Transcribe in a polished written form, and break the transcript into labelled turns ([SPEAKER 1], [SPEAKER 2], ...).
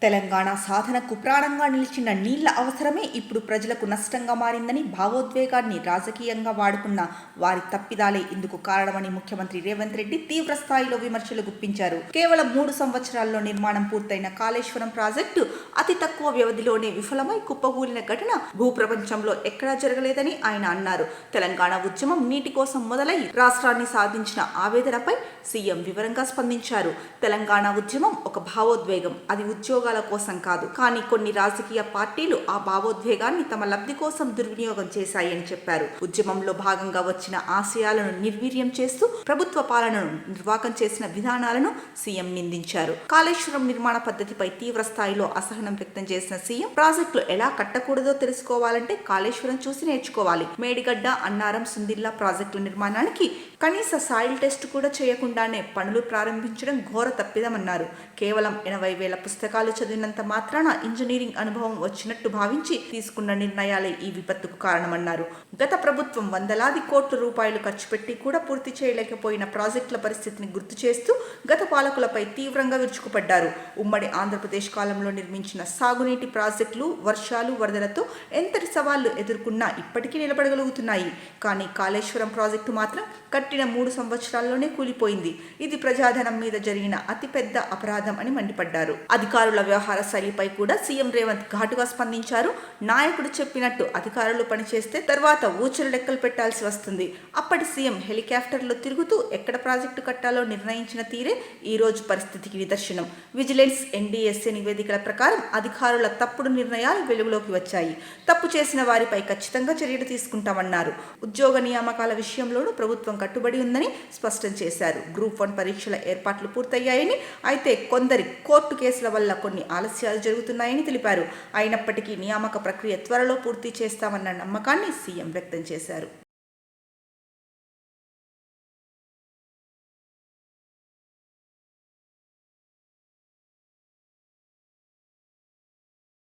[SPEAKER 1] తెలంగాణ సాధనకు ప్రాణంగా నిలిచిన నీళ్ల అవసరమే ఇప్పుడు ప్రజలకు నష్టంగా మారిందని, భావోద్వేగాన్ని రాజకీయంగా వాడుకున్న వారి తప్పిదాలే ఇందుకు కారణమని ముఖ్యమంత్రి రేవంత్ రెడ్డి తీవ్ర స్థాయిలో విమర్శలు గుప్పించారు. కేవలం 3 సంవత్సరాల్లో నిర్మాణం పూర్తయిన కాళేశ్వరం ప్రాజెక్టు అతి తక్కువ వ్యవధిలోనే విఫలమై కుప్పకూలిన ఘటన భూప్రపంచంలో ఎక్కడా జరగలేదని ఆయన అన్నారు. తెలంగాణ ఉద్యమం నీటి కోసం మొదలై రాష్ట్రాన్ని సాధించిన ఆవేదనపై సీఎం వివరంగా స్పందించారు. తెలంగాణ ఉద్యమం ఒక భావోద్వేగం, అది ఉద్యోగాల కోసం కాదు. కానీ కొన్ని రాజకీయ పార్టీలు ఆ భావోద్వేగాన్ని తమ లబ్ధి కోసం దుర్వినియోగం చేశాయని చెప్పారు. ఉద్యమంలో భాగంగా వచ్చిన ఆశయాలను నిర్వీర్యం చేస్తూ ప్రభుత్వ పాలనను నిర్వాకం చేసిన విధానాలను సీఎం నిందించారు. కాళేశ్వరం నిర్మాణ పద్ధతిపై తీవ్ర స్థాయిలో అసహనం వ్యక్తం చేసిన సీఎం, ప్రాజెక్టులు ఎలా కట్టకూడదో తెలుసుకోవాలంటే కాళేశ్వరం చూసి నేర్చుకోవాలి. మేడిగడ్డ, అన్నారం, సుందిల్లా ప్రాజెక్టుల నిర్మాణానికి కనీస సాయిల్ టెస్ట్ కూడా చేయకుండానే పనులు ప్రారంభించడం ఘోర తప్పిదమన్నారు. కేవలం 80,000 పుస్తకాలు చదివినంత మాత్రాన ఇంజనీరింగ్ అనుభవం వచ్చినట్టు భావించి తీసుకున్న నిర్ణయాలే ఈ విపత్తుకు కారణమన్నారు. గత ప్రభుత్వం వందలాది కోట్ల రూపాయలు ఖర్చు పెట్టి కూడా పూర్తి చేయలేకపోయిన ప్రాజెక్టుల పరిస్థితిని గుర్తు చేస్తూ గత పాలకులపై తీవ్రంగా విరుచుకుపడ్డారు. ఉమ్మడి ఆంధ్రప్రదేశ్ కాలంలో నిర్మించిన సాగునీటి ప్రాజెక్టులు వర్షాలు, వరదలతో ఎంతటి సవాళ్లు ఎదుర్కొన్నా ఇప్పటికీ నిలబడగలుగుతున్నాయి. కానీ కాళేశ్వరం ప్రాజెక్టు మాత్రం కట్టిన 3 సంవత్సరాల్లోనే కూలిపోయింది. ఇది ప్రజాధనం మీద జరిగిన అతిపెద్ద అపరాధం అని మండిపడ్డారు. అధికారుల వ్యవహార శైలిపై కూడా సీఎం రేవంత్ ఘాటుగా స్పందించారు. నాయకుడు చెప్పినట్టు అధికారులు పనిచేస్తే తర్వాత ఊచలు లెక్కలు పెట్టాల్సి వస్తుంది. అప్పటి సీఎం హెలికాప్టర్లో తిరుగుతూ ఎక్కడ ప్రాజెక్టు కట్టాలో నిర్ణయించిన తీరే ఈ రోజు పరిస్థితికి నిదర్శనం. విజిలెన్స్, ఎన్డీఎస్ఏ నివేదికల ప్రకారం అధికారుల తప్పుడు నిర్ణయాలు వెలుగులోకి వచ్చాయి. తప్పు చేసిన వారిపై ఖచ్చితంగా చర్యలు తీసుకుంటామన్నారు. ఉద్యోగ నియామకాల విషయంలోనూ ప్రభుత్వం కట్టుబడి ఉందని స్పష్టం చేశారు. గ్రూప్ 1 పరీక్షల ఏర్పాట్లు పూర్తయ్యాయని, అయితే కొందరి కోర్టు కేసుల వల్ల కొన్ని ఆలస్యాలు జరుగుతున్నాయని తెలిపారు. అయినప్పటికీ నియామక ప్రక్రియ త్వరలో పూర్తి చేస్తామన్న నమ్మకాన్ని సీఎం వ్యక్తం చేశారు.